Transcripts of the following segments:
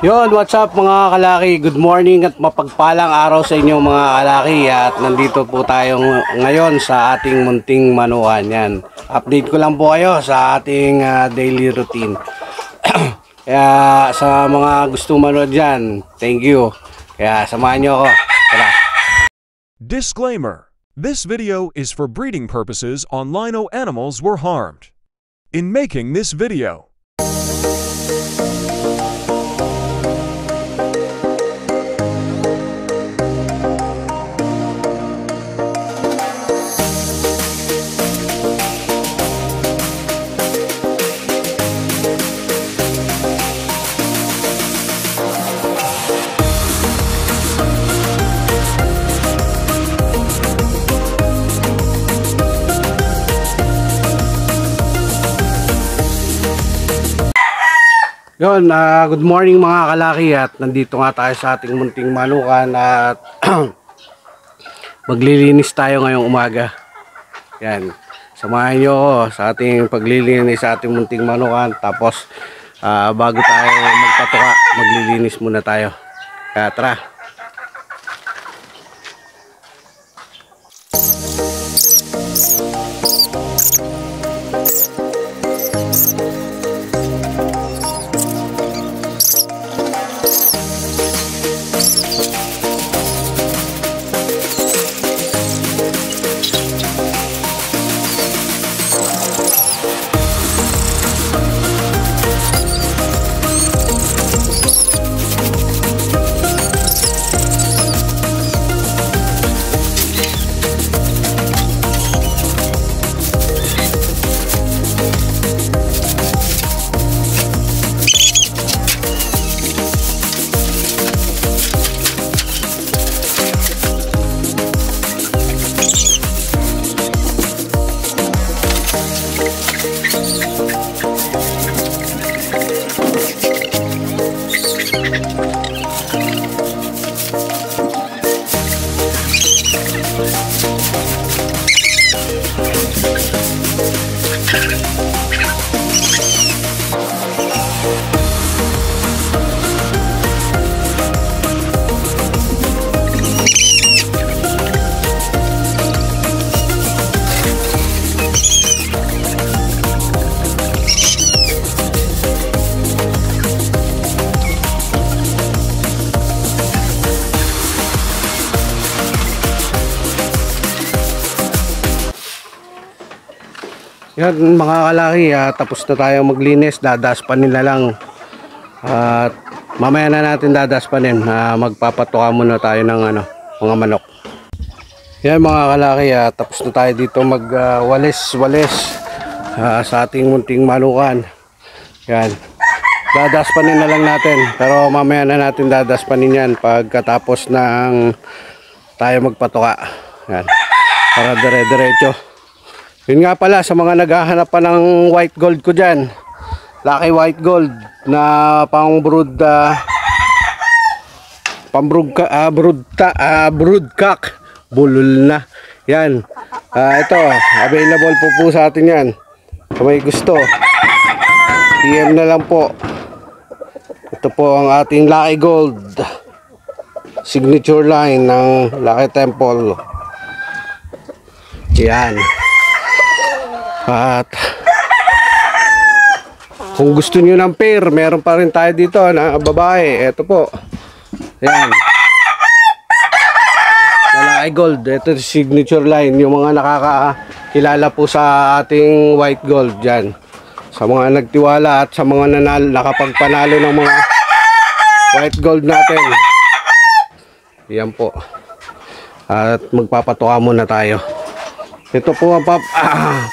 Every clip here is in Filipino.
Yon, what's up mga kalaki? Good morning at mapagpalang araw sa inyo mga kalaki. At nandito po tayo ngayon sa ating munting manukan. Yan. Update ko lang po kayo sa ating daily routine. Kaya sa mga gustong manood dyan, thank you. Kaya samahan nyo ako. Tara. Disclaimer. This video is for breeding purposes on lino animals were harmed. In making this video, Yon, good morning mga kalaki. At nandito nga tayo sa ating munting manukan at maglilinis tayo ngayong umaga. Yan, samahan nyo ako sa ating paglilinis sa ating munting manukan. Tapos bago tayo magpatuka, maglilinis muna tayo. Kaya tara. Yan mga kalaki, tapos na tayo maglinis, dadaspanin na lang. At mamaya na natin dadaspanin. Magpapatuka muna tayo ng mga manok. Yan mga kalaki, tapos na tayo dito magwalis-walis sa ating munting manukan. Yan, dadaspanin na lang natin, pero mamaya na natin dadaspanin yan pagkatapos ng tayo magpatuka. Yan, para dire-diretso. Yun nga pala, sa mga naghahanap pa ng white gold ko dyan, Lucky White Gold na pang brood, broodcock, bulol na yan. Ito, available po sa atin yan. Kung may gusto, PM na lang po. Ito po ang ating Lucky Gold signature line ng Lucky Temple. Yan. At kung gusto niyo ng pair, meron pa rin tayo dito na babae. Ito po. Yan. Lucky Gold. Ito signature line. Yung mga nakakakilala po sa ating white gold dyan. Sa mga nagtiwala at sa mga nakapagpanalo ng mga white gold natin. Yan po. At magpapatuka muna tayo. Ito po ang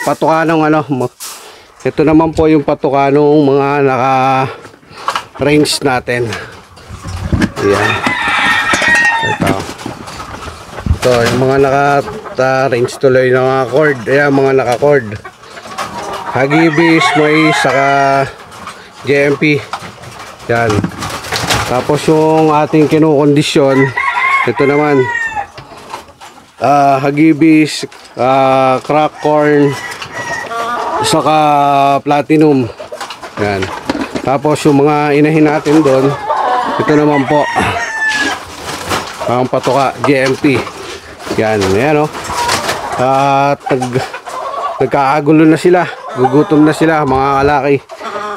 patuka ng ito naman po yung patuka ng mga naka-range natin. Ayan. Ito yung mga naka-range tuloy ng mga cord. Ayan, mga naka-cord. Hagibis, mais, saka GMP. Yan. Tapos yung ating kinukondisyon, ito naman hagibis, crack corn, saka platinum. Yan. Tapos yung mga inahin natin doon, Ito naman po ang patuka GMP. Yan, yan oh. At nagkakagulo na sila, gugutom na sila mga kalaki.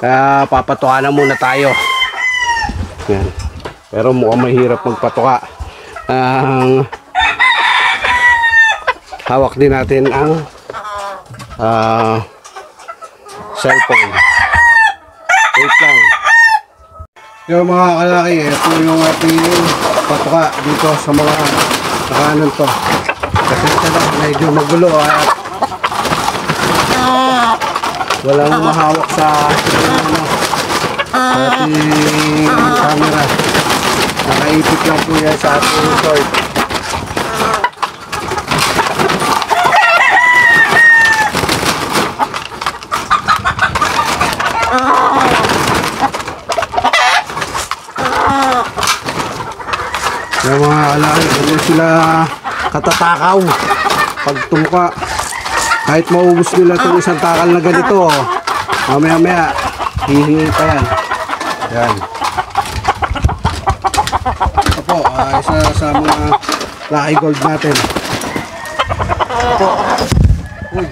Kaya papatuka na muna tayo. Yan. Pero mukhang mahirap magpatuka. Ang hawak din natin ang cellphone. Wait lang. Yung mga kalaki, ito yung ating patuka dito sa mga nakanan to. Kasi ito medyo magulo at walang mahawak sa ating camera. Nakaipit lang po yan sa ating resort. Yung mga kalaki, hindi sila katatakaw pag tumuka. Kahit maubos nila itong isang takal na ganito, mamaya hihingi pa yan. Yan. Ito po, isa sa mga Lucky Gold natin. Ito po. Uy.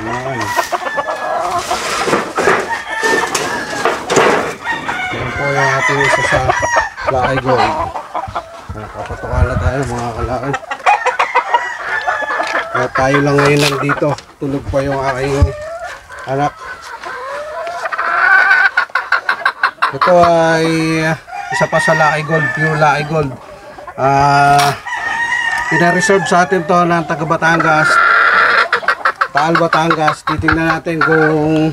Yan. Yan po yung ating isa sa Lucky Gold. Papatuka na tayo mga kalaki. At tayo lang ngayon nandito. Tulog pa yung aking anak. Ito ay isa pa sa Lucky Gold, pure Lucky Gold. Pina-reserve sa atin to ng taga Batangas, Taal Batangas. Titingnan natin kung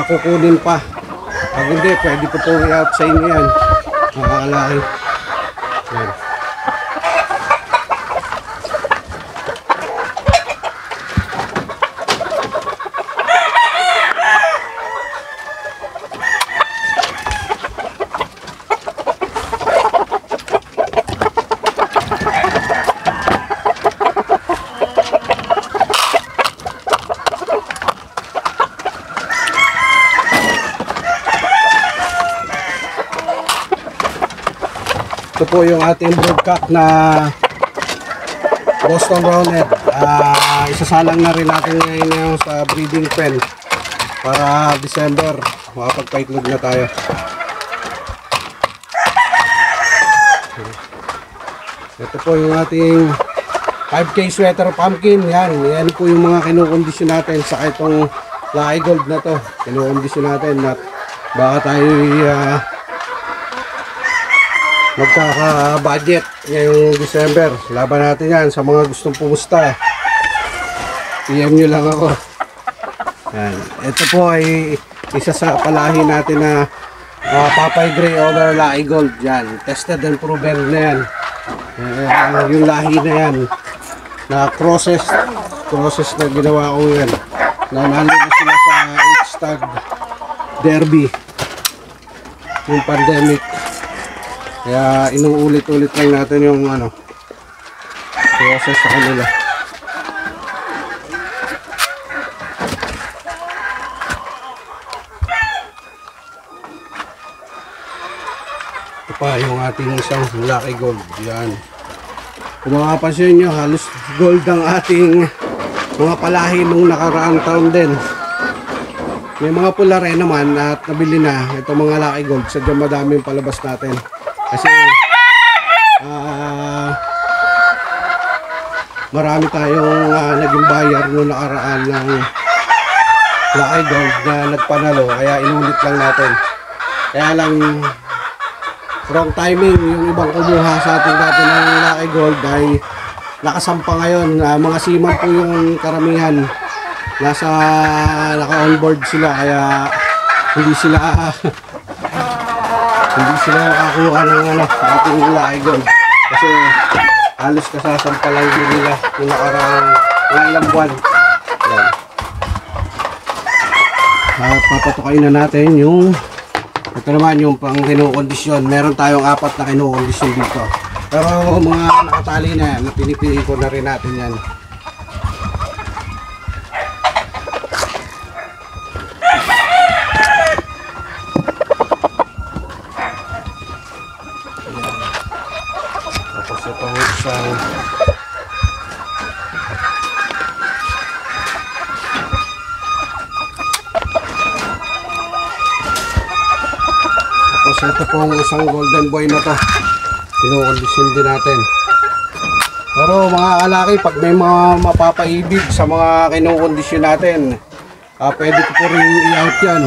kukunin pa. Pag hindi, pwede ko po i-out sa inyo yan mga kalaki. Yan. Ito po yung ating broodcock na Boston Roundhead. Isasalang na rin natin ngayon yung sa breeding pen para December makapagpaitlog na tayo. Ito po yung ating 5K sweater pumpkin. Yan po yung mga kinukondisyon natin sa itong Lucky Gold na to. Kinukondisyon natin at baka tayo magkaka-budget ngayong December. Laban natin yan. Sa mga gustong pumusta, PM nyo lang ako. Yan. Ito po ay isa sa palahi natin na Papay Gray over Lucky Gold. Yan. Tested and proven na yan. Yung lahi na yan na crosses na ginawa ko yan. Nanalo na sila sa H-Tag Derby yung pandemic. Kaya inuulit-ulit lang natin yung process sa kanila. Ito pa yung ating isang Lucky Gold. Yan. Kung makapansin nyo, halos gold ang ating mga palahi nung nakaraang taon din. May mga pula rin naman at nabili na itong mga Lucky Gold. Sadyang madaming palabas natin. Kasi marami tayong naging buyer noong nakaraan ng Lucky Gold na nagpanalo, kaya inulit lang natin. Kaya lang wrong timing, yung ibang kumuha sa ating dati ng Lucky Gold ay nakasampa ngayon. Mga seaman po yung karamihan, naka-onboard sila, kaya hindi sila makakuha ng ating Lucky Gold. Kasi halos kasasampalay din nila yung nakaraang ilang buwan. Yan. At papatukain na natin yung ito naman yung pang kinukondisyon. Meron tayong 4 na kinukondisyon dito. Pero mga nakatali na yan, pinipili ko na rin natin yan. Tapos ito pong isang golden boy na to. Kinukondisyon din natin. Pero mga kalaki, pag may mga mapapaibig sa mga kinukondisyon natin, pwede ko po rin i-out yan.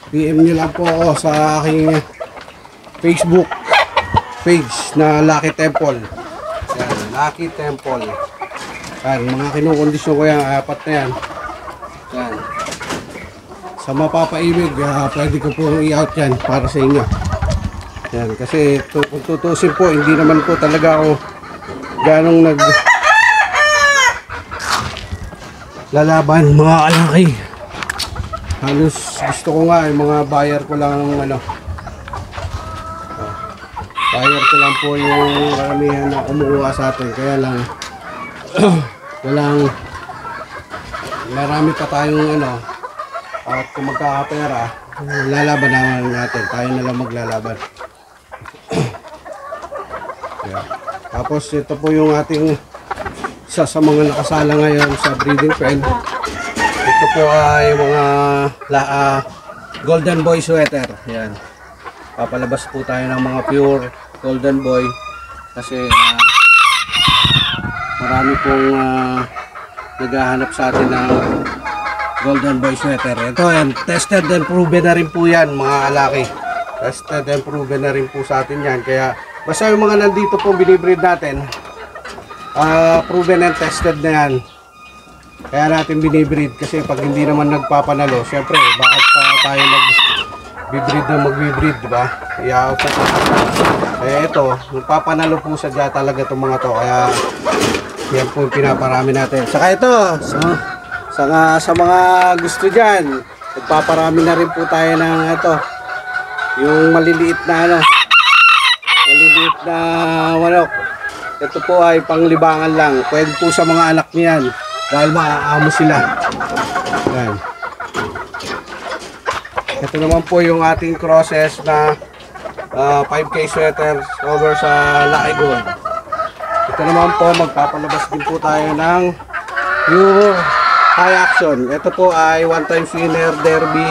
PM nyo lang po ako sa aking Facebook page na Lucky Temple. Yan, Lucky Temple. Yan, mga kinukondisyon ko yan, 4 na yan. Yan. Sa mapapaibig, pwede ko po i-out yan para sa inyo. Yan, kasi kung tutusin po, hindi naman po talaga ako ganong lalaban mga kalaki. Halos gusto ko nga yung mga buyer ko lang buyer ko lang po yung karamihan na kumukuha sa atin, kaya lang marami pa tayong at kung magkakapera, lalaban naman natin, tayo na lang maglalaban. Yeah. Tapos ito po yung ating isa sa mga nakasala ngayon sa breeding pen. Ito po ay mga golden boy sweater. Yan. Papalabas po tayo ng mga pure golden boy kasi marami pong naghahanap sa atin ng golden boy sweater. Ito yan, tested and proven na rin po yan mga kalaki. Tested and proven na rin po sa atin yan. Kaya basta yung mga nandito po binibreed natin, proven and tested na yan. Kaya natin binibreed kasi pag hindi naman nagpapanalo, syempre bakit pa tayo magbibreed na magbibreed, diba? I-out na ito. Kaya ito, nagpapanalo po sadya talaga itong mga to. Kaya yan po yung pinaparami natin. Saka ito, sa mga gusto dyan, nagpaparami na rin po tayo ng ito, yung maliliit na maliliit na manok. Ito po ay panglibangan lang. Pwede po sa mga anak niyan dahil maaamo sila. Yan. Ito naman po yung ating crosses na 5K sweaters over sa Lucky Gold. Ito naman po, magpapalabas din po tayo ng pure high action. Ito po ay one time winner derby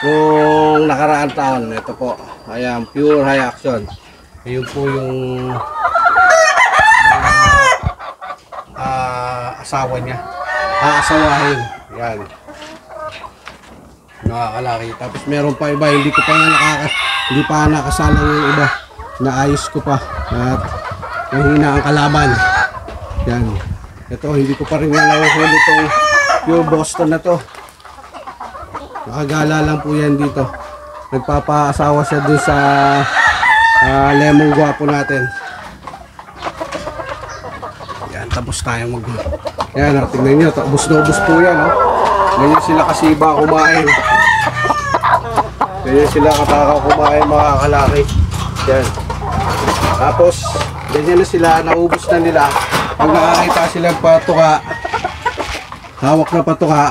kung nakaraang taon. Ito po, ayan, pure high action. Ayun po yung asawa niya. Aasawahin. Yan. Nakakalaki. Tapos meron pa iba, hindi pa nakasala yung iba. Naayos ko pa. At mahina ang kalaban. Yan. Ito, hindi ko pa rin nalawahuli itong pure Boston na to. Nakagala lang po yan dito. Nagpapaasawa siya dun sa lemong guwapo natin. Yan, tapos tayo yan, tingnan nyo, ubos na ubos po yan, ganyan sila kasiba kumain. Ganyan sila katakaw kumain mga kalaki. Yan. Tapos ganyan na sila, naubos na nila. Pag nakakita silang patuka, hawak na patuka,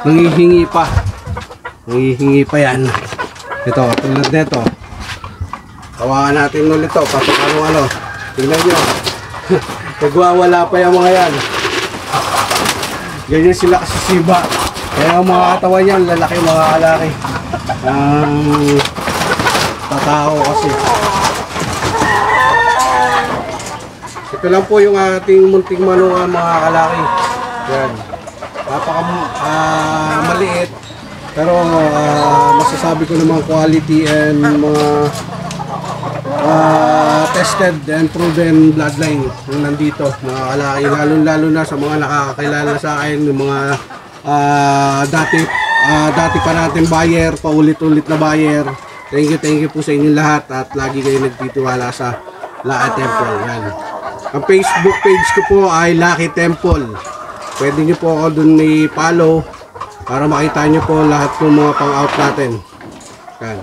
nangihingi pa yan. Ito, tulad nito, kawakan natin ulit ito, patuka ng tingnan nyo. Nagwawala pa yung mga yan. Ganyan sila kasisiba. Kaya ang mga katawan yan, lalaki mga kalaki. Tatao kasi. Ito lang po yung ating munting manungan mga kalaki. Yan. Napaka maliit. Pero masasabi ko naman quality and mga tested and proven bloodline yung nandito mga kalaki. Lalo na sa mga nakakakilala sa akin, yung mga dati pa natin buyer, paulit-ulit na buyer. Thank you po sa inyong lahat at lagi kayo nagtitiwala sa Lucky Temple. Yan. Ang Facebook page ko po ay Lucky Temple. Pwede nyo po ako dun i-follow para makita nyo po lahat ng mga pang-out natin. Yan.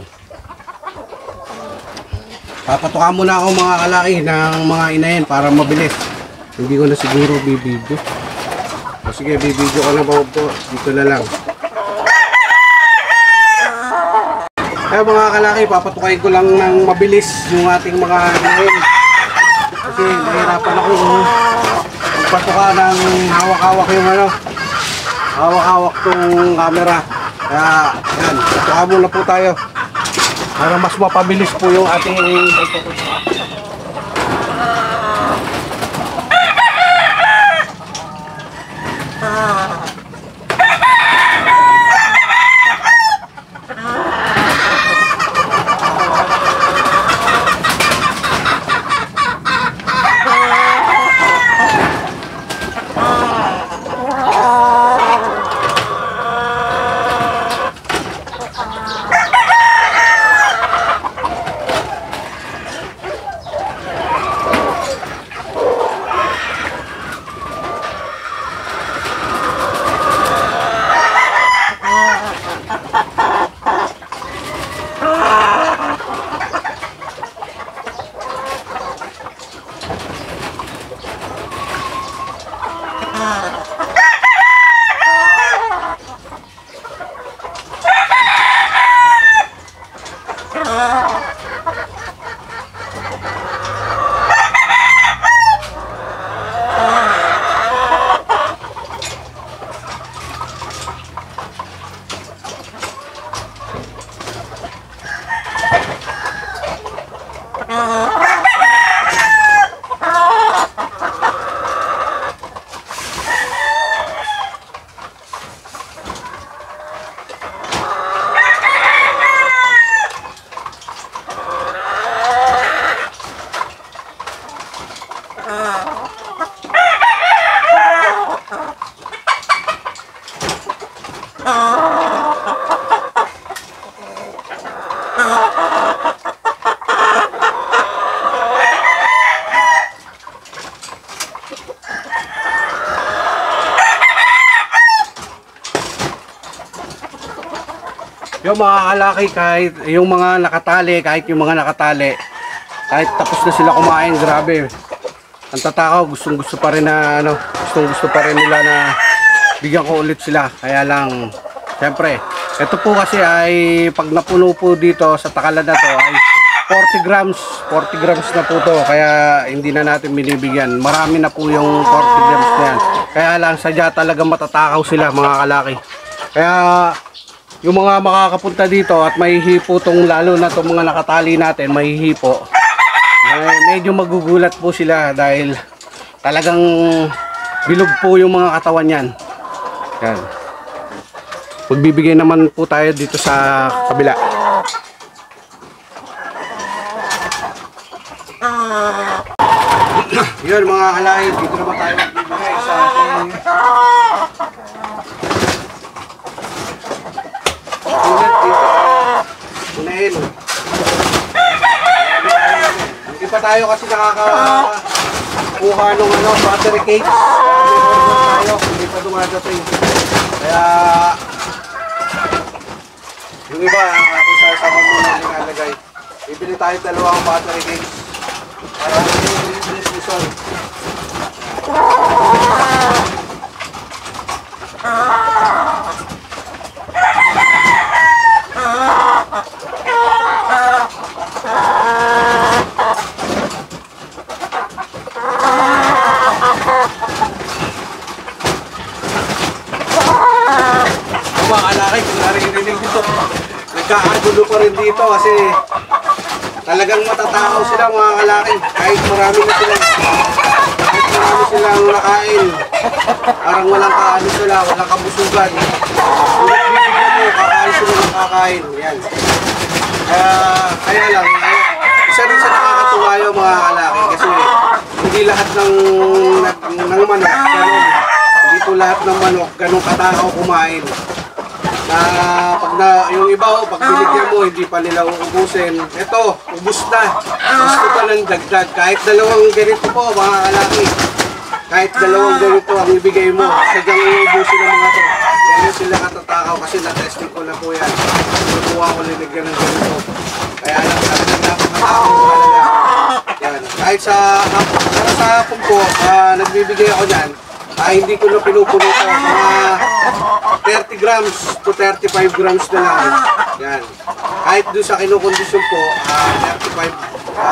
Papatuka muna ako mga kalaki ng mga inahin para mabilis. Hindi ko na siguro bibidyo. O sige, bibidyo ko na po. Dito na lang. Kaya mga kalaki, papatukain ko lang ng mabilis yung ating mga inahin. Kasi nahirapan ako magpatuka ng hawak-hawak yung hawak-hawak tong camera. Kaya, yan, tuka muna po tayo. Para mas mapabilis po yung ating pagpupunta. Yung mga kalaki, kahit yung mga nakatali, kahit tapos na sila kumain, grabe. Ang tatakaw, gustong-gusto pa rin na gustong-gusto pa rin nila na bigyan ko ulit sila. Kaya lang, syempre, ito po kasi ay pag napuno po dito sa takalan na to ay 40 grams na po to. Kaya hindi na natin binibigyan. Marami na po yung 40 grams na yan. Kaya lang, sadya talaga matatakaw sila mga kalaki. Kaya yung mga makakapunta dito at mahihipo tong, lalo na tong mga nakatali natin, mahihipo, medyo magugulat po sila dahil talagang bilog po yung mga katawan yan. Yan. Magbibigay naman po tayo dito sa kabila. Yun mga kalahit, dito naman tayo magbibigay sa ating ulit dito. Unahin. Hindi pa tayo kasi nakakakuha nung battery case. Hindi pa dumadating. Kaya yung iba, kung sasama muna nilalagay, bibili tayo dalawang battery case para yung season. Mga kalaki, kung narinig dito, nagkakagulo pa rin dito kasi talagang matatakaw sila mga kalaki. Kahit marami silang nakain, parang walang kaano sila, walang kabusugan. Kung bibigyan mo, kakain sila ng kakain. Yan. Kaya lang, isa rin sa nakakatuwa yung mga kalaki kasi hindi lahat ng manok ganun. Hindi po lahat ng manok ganun katakaw kumain. Yung iba pag binigyan mo, hindi pa nila uubusin. Ito, ubus na. Gusto pa ng dagdag. Kahit dalawang ganito po, mga kalaki. Kahit dalawang ganito ang ibigay mo, sadyang uubusin ng mga to. Ganyan sila katatakaw kasi na-testing ko na po yan. Nakuha ko linigyan ng ganito. Kaya lang, talagang napakatakaw mo talaga. Yan. Kahit sa hapon po, nagbibigay ako dyan. Hindi ko na pinupuno ito. Mga 30 grams to 35 grams na lang. Yan. Kahit doon sa kinukondisyon po, 35 na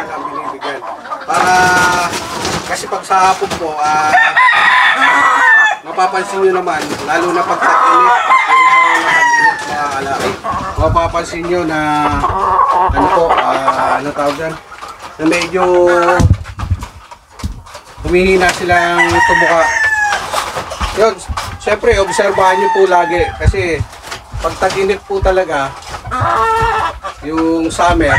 lang binibigyan. Para, kasi pag sa hapon po, mapapansin nyo naman, lalo na pag tag-init, yung araw na tag-init mga kalaki, mapapansin nyo na, ano po, ano tawag dyan, na medyo humihina silang tumuka. Yun, syempre, obserbahan nyo po lagi, kasi pag tag-init po talaga, yung summer,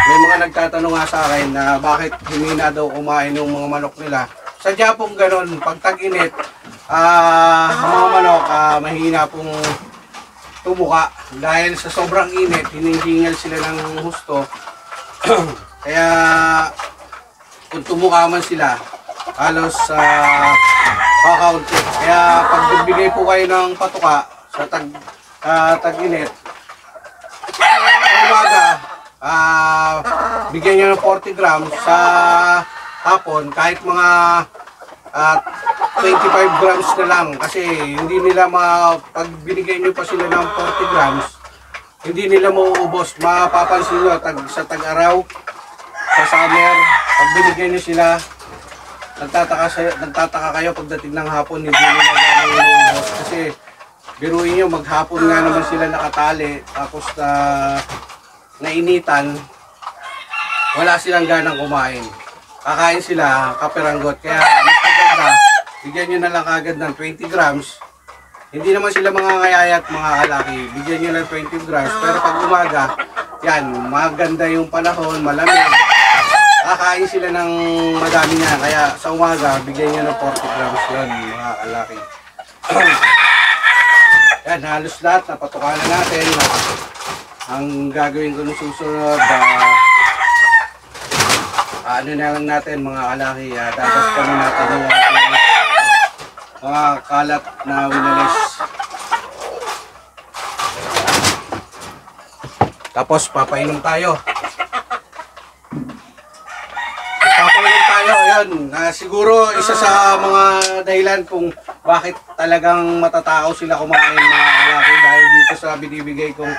may mga nagtatanong nga sa akin na bakit humina daw kumain ng mga manok nila. Sadya pong ganun, pag tag-init, mga manok, mahina pong tumuka. Dahil sa sobrang init, hiningal sila ng husto. Kaya, kung tumuka man sila, halos kakaunti. Kaya, pag bibigay po kayo ng patuka sa tag-init, sa umaga, bigyan nyo ng 40 grams sa hapon, kahit mga 25 grams na lang, kasi hindi nila pag binigay nyo pa sila ng 40 grams, hindi nila mauubos. Mapapansin nyo sa tag-araw, sa summer, pag binigay nyo sila, nagtataka kayo pagdating ng hapon, hindi nila mauubos. Kasi biruin nyo, maghapon nga naman sila nakatali, tapos nainitan, wala silang ganang kumain. Kakain sila, kaperanggot. Kaya mas maganda, bigyan nyo na lang agad ng 20 grams. Hindi naman sila mga ngayayat, mga kalaki. Bigyan nyo lang 20 grams. Pero pag umaga, yan, maganda yung panahon, malamig. Kakain sila ng madami niya. Kaya sa umaga, bigyan nyo ng 40 grams yun, mga kalaki. Yan, halos lahat, napatukalan natin. Ang gagawin ko ng susunod, ano na lang natin mga kalaki, dadas kami natin yung mga kalat na winalis. Tapos papainom tayo. Papainom tayo, yun. Siguro isa sa mga dahilan kung bakit talagang matatakaw sila kumain mga kalaki, dahil dito sa binibigay kong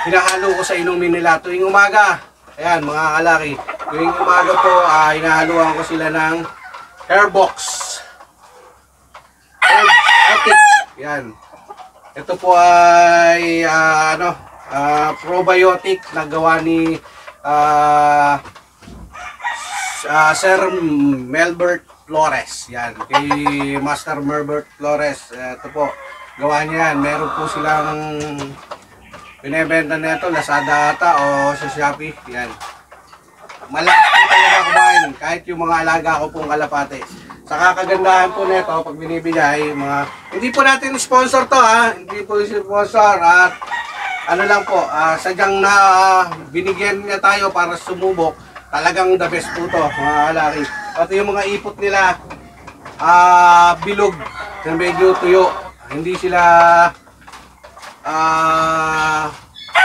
hinahalo ko sa inumin nila tuwing umaga. Ayan mga kalaki, tuwing umaga po, hinahaluan ko sila ng Hairbox. Herbiotic. Yan. Ito po ay probiotic na gawa ni Sir Melbert Flores. Yan. Kay Master Melbert Flores. Ito po, gawa niya yan. Meron po silang binebenta nito, Lazada ata o sa Shopee. Yan. Malakas po talaga kumain, kahit yung mga alaga ko pong kalapate. Sa kakagandahan po nito, pag binibigay, hindi po natin sponsor to ha, hindi po sponsor, at ano lang po, sadyang na binigyan niya tayo para sumubok. Talagang the best po to, mga kalaki. Pati yung mga ipot nila, bilog, na medyo tuyo. Hindi sila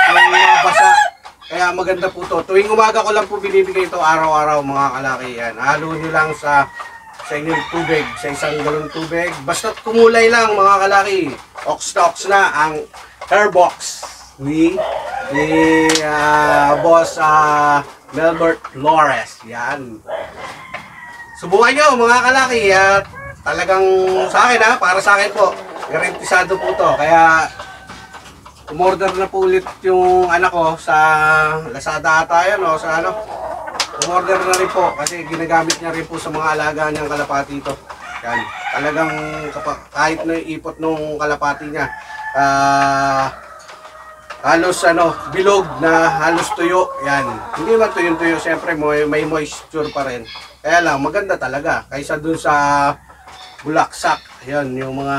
yung basa. Kaya maganda po to. Tuwing umaga ko lang po binibigay ito araw-araw mga kalaki. Yan. Halo nyo lang sa inyong tubig, sa isang galong tubig. Basta kumulay lang mga kalaki. Ox na ang Hairbox ni Boss Melbert Flores. Yan. Subukan nyo mga kalaki. At talagang sa akin para sa akin po, garantisado po to. Kaya umorder na po ulit yung anak ko sa Lazada ata yan o sa umorder na rin po kasi ginagamit niya rin po sa mga alaga niyang kalapati ito. Yan. Talagang kahit na ipot nung kalapati niya, halos bilog na halos tuyo. Yan. Hindi man tuyo-tuyo, siyempre may moisture pa rin. Kaya lang maganda talaga kaysa dun sa bulaksak. Yan, yung mga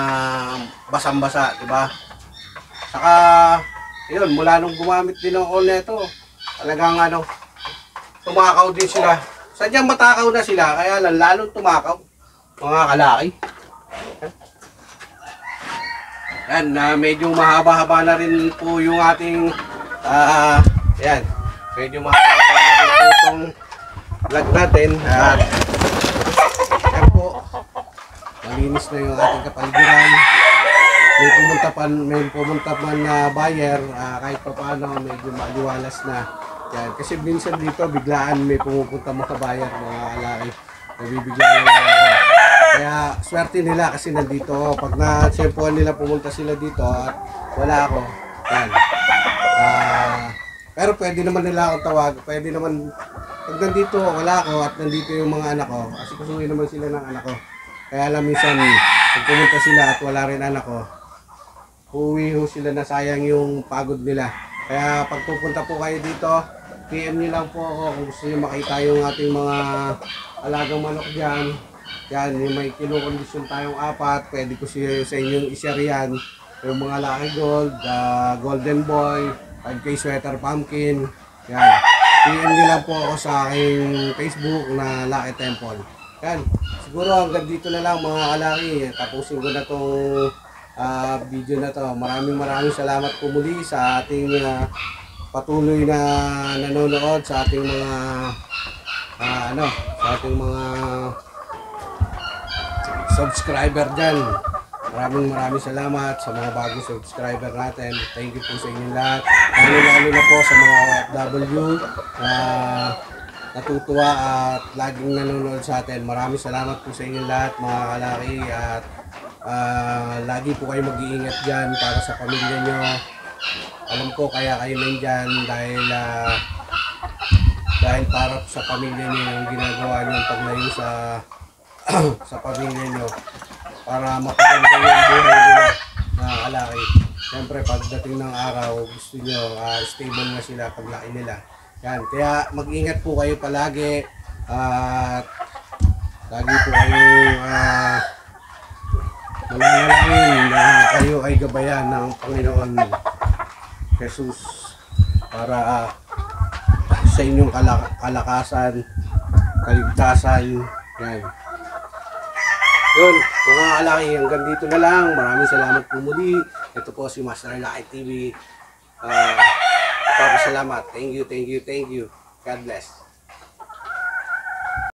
basang-basa, di ba? Saka, yun, mula nung gumamit din ako nito, talagang tumakaw din sila. Sadyang matakaw na sila, kaya lang lalong tumakaw, mga kalaki. Yan, medyo mahaba-haba na rin po yung ating, yan, medyo mahaba-haba na rin po itong vlog natin. Yan po, malinis na yung ating kapaligiran. May pumunta pa na buyer, kahit pa paano medyo maliwalas na. Yan. Kasi minsan dito biglaan may pumupunta mga buyer, mga kalaki. Nabibigyan lang ako. Kaya swerte nila kasi nandito ako. Pag na-tsempuhan nila pumunta sila dito at wala ako. Yan. Pero pwede naman nila akong tawag. Pwede naman, pag nandito wala ako at nandito yung mga anak ko, kasi kusuhin naman sila ng anak ko. Kaya lang minsan, pag pumunta sila at wala rin anak ko, uuwi ho sila na sayang yung pagod nila. Kaya pag pupunta po kayo dito, PM nyo lang po ako kung gusto nyo makita yung ating mga alagang manok dyan. Yan, yung may kinukondisyon tayong 4, pwede ko sa inyong i-share yan. Yung mga Lucky Gold, Golden Boy, 5K Sweater Pumpkin. Yan, PM nyo lang po ako sa aking Facebook na Lucky Temple. Yan, siguro hanggang dito na lang mga kalaki. Tapusin ko na tong video na to. Maraming salamat po muli sa ating patuloy na nanonood, sa ating mga sa ating mga subscriber dyan. Maraming salamat sa mga bagong subscriber natin. Thank you po sa inyo lahat. Lalo na po sa mga OFW na natutuwa at laging nanonood sa atin. Maraming salamat po sa inyo lahat mga kalaki, at lagi po kayo mag-iingat dyan para sa pamilya nyo. Alam ko kaya kayo nandyan dahil para sa pamilya nyo yung ginagawa nyo paglayo sa pamilya nyo para mapaganda yung buhay nila mga kalaki. Siyempre pagdating ng araw gusto nyo stable na sila paglaki nila. Yan, kaya mag-ingat po kayo palagi at lagi po kayong mananalangin na kayo ay gabayan ng Panginoon Jesus para sa inyong kalakasan, kaligtasan. Yan. Yun, mga kalaki, hanggang dito na lang. Maraming salamat po muli. Ito po si Master Lucky TV. Papasalamat. Thank you. God bless.